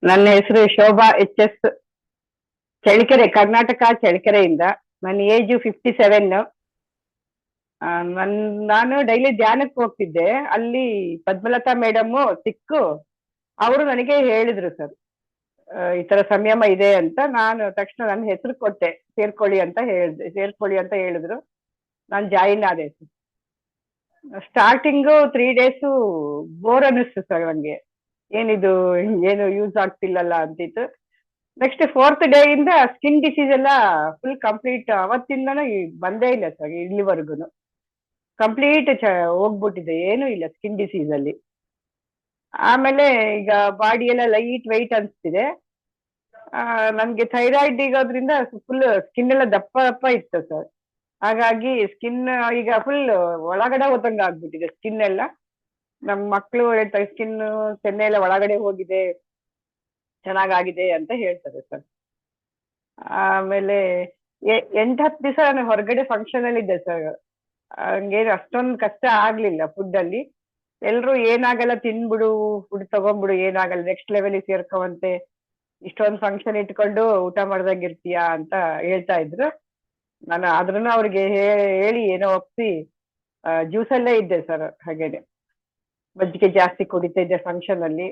ನನ್ನ ಹೆಸರು ಶೋಭಾ HS, ಚಳ್ಳಕೆರೆ, ಕರ್ನಾಟಕ, ಚಳ್ಳಕೆರೆಯಿಂದ. ನನ್ನ ಏಜು 57. ನಾನು ಡೈಲಿ ಧ್ಯಾನಕ್ಕೆ ಹೋಗ್ತಿದ್ದೆ. ಅಲ್ಲಿ ಪದ್ಮಲತಾ ಮೇಡಮ್ ಸಿಕ್ಕು ಅವರು ನನಗೆ ಹೇಳಿದ್ರು ಸರ್, ಈ ತರ ಸಂಯಮ ಇದೆ ಅಂತ. ನಾನು ತಕ್ಷಣ ನನ್ನ ಹೆಸರು ಕೊಟ್ಟೆ, ಸೇರ್ಕೊಳ್ಳಿ ಅಂತ ಹೇಳಿದ್ರು. ನಾನು ಜಾಯಿನ್ ಆದೆ ಸರ್. ಸ್ಟಾರ್ಟಿಂಗು 3 days ಬೋರ್ ಅನ್ನಿಸ್ತು ಸರ್ ನಂಗೆ, ಏನಿದು ಏನು ಯೂಸ್ ಆಗ್ತಿಲ್ಲಲ್ಲ ಅಂತಿತ್ತು. ನೆಕ್ಸ್ಟ್ 4th day ಇಂದ ಸ್ಕಿನ್ ಡಿಸೀಸ್ ಎಲ್ಲ ಫುಲ್ ಕಂಪ್ಲೀಟ್. ಅವತ್ತಿಂದನೂ ಬಂದೇ ಇಲ್ಲ ಸರ್ ಇಲ್ಲಿವರೆಗೂ. ಕಂಪ್ಲೀಟ್ ಹೋಗ್ಬಿಟ್ಟಿದೆ, ಏನೂ ಇಲ್ಲ ಸ್ಕಿನ್ ಡಿಸೀಸ್ ಅಲ್ಲಿ. ಆಮೇಲೆ ಈಗ ಬಾಡಿ ಎಲ್ಲ ಲೈಟ್ ವೈಟ್ ಅನ್ಸ್ತಿದೆ. ನನ್ಗೆ ಥೈರಾಯ್ಡ್ ಇರೋದ್ರಿಂದ ಫುಲ್ ಸ್ಕಿನ್ ಎಲ್ಲ ದಪ್ಪ ದಪ್ಪ ಇತ್ತು ಸರ್. ಹಾಗಾಗಿ ಸ್ಕಿನ್ ಈಗ ಫುಲ್ ಒಳಗಡೆ ಹೋದಂಗ ಆಗ್ಬಿಟ್ಟಿದೆ ಸ್ಕಿನ್ ಎಲ್ಲ. ನಮ್ ಮಕ್ಳು ಹೇಳ್ತಾರೆ ಸ್ಕಿನ್ ಸೆನ್ನೆ ಎಲ್ಲ ಒಳಗಡೆ ಹೋಗಿದೆ, ಚೆನ್ನಾಗಾಗಿದೆ ಅಂತ ಹೇಳ್ತಾರೆ ಸರ್. ಆಮೇಲೆ 8-10 ದಿವಸ ನಾನು ಹೊರಗಡೆ ಫಂಕ್ಷನ್ ಅಲ್ಲಿ ಇದ್ದೆ ಸರ್. ಹಂಗೇನು ಅಷ್ಟೊಂದು ಕಷ್ಟ ಆಗ್ಲಿಲ್ಲ ಫುಡ್ ಅಲ್ಲಿ. ಎಲ್ರು ಏನಾಗಲ್ಲ, ತಿನ್ಬಿಡು, ಫುಡ್ ತಗೊಂಡ್ಬಿಡು, ಏನಾಗಲ್ಲ, ನೆಕ್ಸ್ಟ್ ಲೆವೆಲ್ ಸೇರ್ಕೋವಂತೆ, ಇಷ್ಟೊಂದು ಫಂಕ್ಷನ್ ಇಟ್ಕೊಂಡು ಊಟ ಮಾಡ್ದಂಗ್ ಇರ್ತೀಯಾ ಅಂತ ಹೇಳ್ತಾ ಇದ್ರು. ನಾನು ಆದ್ರೂ ಅವ್ರಿಗೆ ಹೇಳಿ ಏನೋ ಒಪ್ಸಿ ಜ್ಯೂಸಲ್ಲೇ ಇದ್ದೆ ಸರ್. ಹಾಗೇನೆ ಮಜ್ಜಿಗೆ ಜಾಸ್ತಿ ಕುಡಿತಾ ಇದ್ದೆ ಫಂಕ್ಷನ್ ಅಲ್ಲಿ.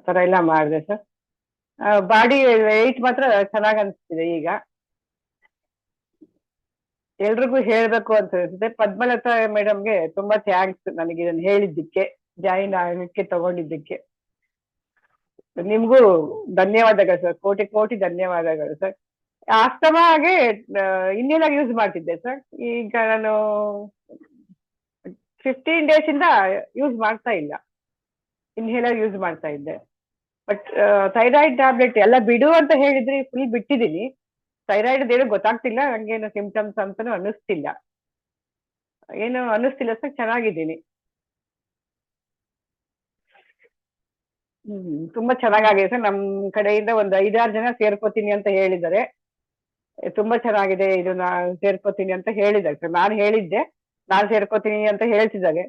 ತರ ಎಲ್ಲ ಮಾಡಿದೆ ಸರ್. ಬಾಡಿ ವೆಯ್ಟ್ ಮಾತ್ರ ಚೆನ್ನಾಗ್ ಅನ್ಸ್ತಿದೆ ಈಗ. ಎಲ್ರಿಗೂ ಹೇಳ್ಬೇಕು ಅಂತ ಅನ್ಸುತ್ತೆ. ಪದ್ಮಲತಾ ಮೇಡಮ್ಗೆ ತುಂಬಾ ಥ್ಯಾಂಕ್ಸ್ ನನಗೆ ಇದನ್ನ ಹೇಳಿದ್ದಕ್ಕೆ, ಜಾಯಿನ್ ಆಗಕ್ಕೆ ತಗೊಂಡಿದ್ದಕ್ಕೆ. ನಿಮ್ಗೂ ಧನ್ಯವಾದಗಳು ಸರ್, ಕೋಟಿ ಕೋಟಿ ಧನ್ಯವಾದಗಳು ಸರ್. ಆಸ್ತಮಾಗೆ ಇನ್ನೇನಾಗ ಯೂಸ್ ಮಾಡ್ತಿದ್ದೆ ಸರ್. ಈಗ ನಾನು 15 days ಇಂದ ಯೂಸ್ ಮಾಡ್ತಾ ಇಲ್ಲ, ಇನ್ಹೇಲರ್ ಯೂಸ್ ಮಾಡ್ತಾ ಇದ್ದೆ. ಬಟ್ ಥೈರಾಯ್ಡ್ ಟ್ಯಾಬ್ಲೆಟ್ ಎಲ್ಲ ಬಿಡು ಅಂತ ಹೇಳಿದ್ರಿ, ಫುಲ್ ಬಿಟ್ಟಿದ್ದೀನಿ. ಥೈರಾಯ್ಡ್ ಏನು ಗೊತ್ತಾಗ್ತಿಲ್ಲ, ನಂಗೇನು ಸಿಂಪ್ಟಮ್ಸ್ ಅಂತಾನು ಅನ್ನಿಸ್ತಿಲ್ಲ, ಏನು ಅನ್ನಿಸ್ತಿಲ್ಲ ಸರ್, ಚೆನ್ನಾಗಿದ್ದೀನಿ. ತುಂಬಾ ಚೆನ್ನಾಗಿದೆ ಸರ್. ನಮ್ ಕಡೆಯಿಂದ ಒಂದು 5-6 ಜನ ಸೇರ್ಕೋತೀನಿ ಅಂತ ಹೇಳಿದ್ದಾರೆ. ತುಂಬಾ ಚೆನ್ನಾಗಿದೆ ಇದು, ನಾನು ಸೇರ್ಕೋತೀನಿ ಅಂತ ಹೇಳಿದ್ದಾರೆ ಸರ್. ನಾನು ಹೇಳಿದ್ದೆ ನಾನು ಸೇರ್ಕೋತೀನಿ ಅಂತ ಹೇಳ್ತಿದ್ದಾರೆ.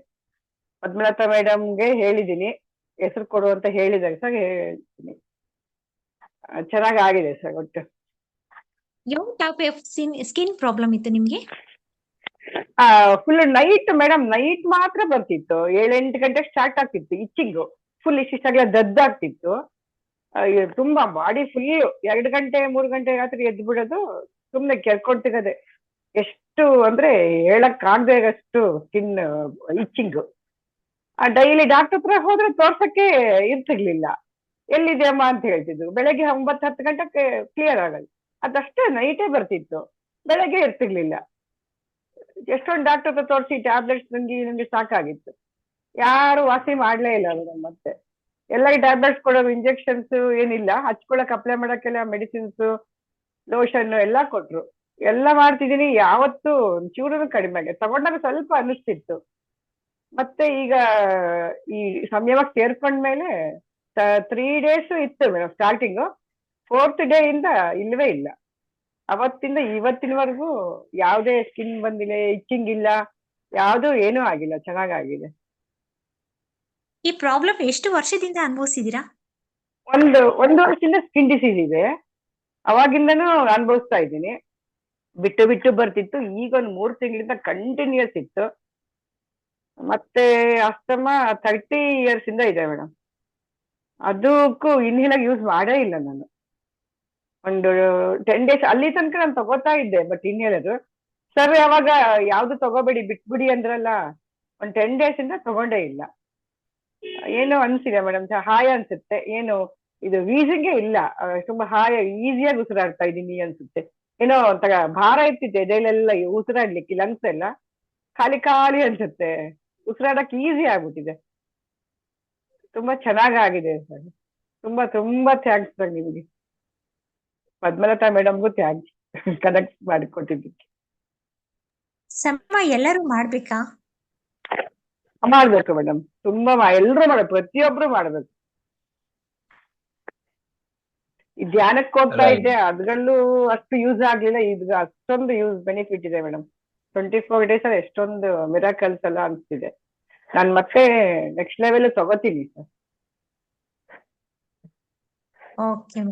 ಪದ್ಮಲತಾ ಮೇಡಮ್ಗೆ ಹೇಳಿದ್ದೀನಿ, ಹೆಸರು ಕೊಡು ಅಂತ ಹೇಳಿದ್ದಾರೆ ಸರ್. ಹೇಳ್ತೀನಿ, ಚೆನ್ನಾಗಿದೆ ಸರ್. ಒಟ್ಟು ಯಾವ ಟೈಪ್ ಆಫ್ ಸ್ಕಿನ್ ಪ್ರಾಬ್ಲಮ್ ಇತ್ತು ನಿಮ್ಗೆ? ಫುಲ್ ನೈಟ್ ಮೇಡಮ್, ನೈಟ್ ಮಾತ್ರ ಬರ್ತಿತ್ತು. 7-8 ಗಂಟೆಗೆ ಸ್ಟಾರ್ಟ್ ಆಗ್ತಿತ್ತು ಇಚ್ಚಿಂಗು. ಫುಲ್ ಇಷ್ಟಿಷ್ಟಾಗಲ ದದ್ದಾಗ್ತಿತ್ತು. ತುಂಬಾ ಬಾಡಿ ಫುಲ್ 2 ಗಂಟೆ 3 ಗಂಟೆ ರಾತ್ರಿ ಎದ್ದು ಬಿಡೋದು, ಸುಮ್ನೆ ಕೆರ್ಕೊಳ್ತಿರೋದೆ. ಎಷ್ಟು ಅಂದ್ರೆ ಹೇಳಕ್ ಆಗದೆ ಅಷ್ಟು ಸ್ಕಿನ್ ಇಚ್ಚಿಂಗು. ಡೈಲಿ ಡಾಕ್ಟರ್ ಹತ್ರ ಹೋದ್ರೆ ತೋರ್ಸಕ್ಕೆ ಇರ್ತಿರ್ಲಿಲ್ಲ. ಎಲ್ಲಿದೆ ಅಮ್ಮ ಅಂತ ಹೇಳ್ತಿದ್ರು. ಬೆಳಗ್ಗೆ 9-10 ಗಂಟೆಗೆ ಕ್ಲಿಯರ್ ಆಗಲ್ಲ. ಅದಷ್ಟೇ ನೈಟೇ ಬರ್ತಿತ್ತು, ಬೆಳಗ್ಗೆ ಇರ್ತಿರ್ಲಿಲ್ಲ. ಎಷ್ಟೊಂದು ಡಾಕ್ಟರ್ ಹತ್ರ ತೋರಿಸಿ ಟ್ಯಾಬ್ಲೆಟ್ಸ್ ನಂಗೆ ಸಾಕಾಗಿತ್ತು. ಯಾರು ವಾಸಿ ಮಾಡ್ಲೇ ಇಲ್ಲ ಮೇಡಮ್. ಮತ್ತೆ ಎಲ್ಲ ಟ್ಯಾಬ್ಲೆಟ್ಸ್ ಕೊಡೋರು, ಇಂಜೆಕ್ಷನ್ಸ್ ಏನಿಲ್ಲ, ಹಚ್ಕೊಳಕ್ ಅಪ್ಲೈ ಮಾಡಕ್ಕೆಲ್ಲ ಮೆಡಿಸಿನ್ಸ್, ಲೋಷನ್ ಎಲ್ಲ ಕೊಟ್ರು. ಎಲ್ಲ ಮಾಡ್ತಿದೀನಿ, ಯಾವತ್ತೂ ಚೂರು ಕಡಿಮೆ ಆಗಿದೆ. ತಗೊಂಡಾಗ ಸ್ವಲ್ಪ ಅನ್ನಿಸ್ತಿತ್ತು. ಮತ್ತೆ ಈಗ ಈ ಸಂಯಮಕ್ಕೆ ಸೇರ್ಕೊಂಡ್ಮೇಲೆ 3 days ಇತ್ತು ಮೇಡಮ್ ಸ್ಟಾರ್ಟಿಂಗು. 4th day ಇಂದ ಇಲ್ಲವೇ ಇಲ್ಲ. ಅವತ್ತಿಂದ ಇವತ್ತಿನವರೆಗೂ ಯಾವುದೇ ಸ್ಕಿನ್ ಬಂದಿಲ್ಲ, ಇಚ್ಚಿಂಗ್ ಇಲ್ಲ, ಯಾವ್ದು ಏನೂ ಆಗಿಲ್ಲ, ಚೆನ್ನಾಗಾಗಿದೆ. ಈ ಪ್ರಾಬ್ಲಮ್ ಎಷ್ಟು ವರ್ಷದಿಂದ ಅನುಭವಿಸಿದೀರಾ? ಒಂದು ವರ್ಷದಿಂದ ಸ್ಕಿನ್ ಡಿಸೀಸ್ ಇದೆ, ಅವಾಗಿಂದನೂ ಅನುಭವಿಸ್ತಾ ಇದ್ದೀನಿ. ಬಿಟ್ಟು ಬಿಟ್ಟು ಬರ್ತಿತ್ತು, ಈಗ ಒಂದು 3 ತಿಂಗಳಿಂದ ಕಂಟಿನ್ಯೂಸ್ ಇತ್ತು. ಮತ್ತೆ ಅಸ್ತಮಾ 30 years ಇಂದ ಇದೆ ಮೇಡಮ್. ಅದಕ್ಕೂ ಇನ್ಹೇಲರ್ ಯೂಸ್ ಮಾಡೇ ಇಲ್ಲ ನಾನು. ಒಂದು 10 days ಅಲ್ಲಿ ತನಕ ನಾನು ತಗೋತಾ ಇದ್ದೆ, ಬಟ್ ಇನ್ಹೇಲರ್ ಸರ್ ಯಾವಾಗ ಯಾವ್ದು ತಗೋಬೇಡಿ ಬಿಟ್ಬಿಡಿ ಅಂದ್ರಲ್ಲ, ಒಂದು 10 days ಇಂದ ತಗೊಂಡೇ ಇಲ್ಲ. ಏನೋ ಅನ್ಸಿದೆ ಮೇಡಮ್, ಹಾಯ ಅನ್ಸುತ್ತೆ. ಏನು ಇದು ವೀಸಿಂಗೇ ಇಲ್ಲ, ತುಂಬಾ ಹಾಯ, ಈಸಿಯಾಗಿ ಉಸಿರಾಡ್ತಾ ಇದ್ದೀನಿ ಅನ್ಸುತ್ತೆ. ಏನೋ ಒಂಥರ ಭಾರ ಇರ್ತಿದ್ದೆ ಎದೆಲೆಲ್ಲ, ಉಸಿರಾಡ್ಲಿಕ್ಕೆ ಲಂಗ್ಸ್ ಎಲ್ಲ ಖಾಲಿ ಖಾಲಿ ಅನ್ಸುತ್ತೆ, ಉಸಿರಾಡಕ್ಕೆ ಈಸಿ ಆಗ್ಬಿಟ್ಟಿದೆ. ತುಂಬಾ ಚೆನ್ನಾಗಾಗಿದೆ ಸರ್. ತುಂಬಾ ತುಂಬಾ ಥ್ಯಾಂಕ್ಸ್ ಸರ್ ನಿಮಗೆ. ಪದ್ಮಲತಾ ಮೇಡಮ್ಗೂ ಥ್ಯಾಂಕ್ಸ್ ಕನೆಕ್ಟ್ ಮಾಡಿಕೊಟ್ಟಿದ್ದಕ್ಕೆ. ಸಂಯಮ ಎಲ್ಲರೂ ಮಾಡ್ಬೇಕಾ? ಮಾಡ್ಬೇಕು ಮೇಡಮ್, ತುಂಬಾ ಎಲ್ರು ಮಾಡ್ಬೇಕು, ಪ್ರತಿಯೊಬ್ರು ಮಾಡ್ಬೇಕು. ಈ ಧ್ಯಾನಕ್ಕೆ ಹೋಗ್ತಾ ಇದ್ದೆ, ಅದ್ರಲ್ಲೂ ಅಷ್ಟು ಯೂಸ್ ಆಗ್ಲಿಲ್ಲ. ಈಗ ಅಷ್ಟೊಂದು ಯೂಸ್ ಬೆನಿಫಿಟ್ ಇದೆ ಮೇಡಮ್. 24 days ಅಲ್ಲಿ ಎಷ್ಟೊಂದು ಮಿರಾಕಲ್ಸ್ ಎಲ್ಲ ಅನ್ಸ್ತಿದೆ. ನಾನು ಮತ್ತೆ ನೆಕ್ಸ್ಟ್ ಲೆವೆಲ್ ತಗೋತೀನಿ ಸರ್. Okay.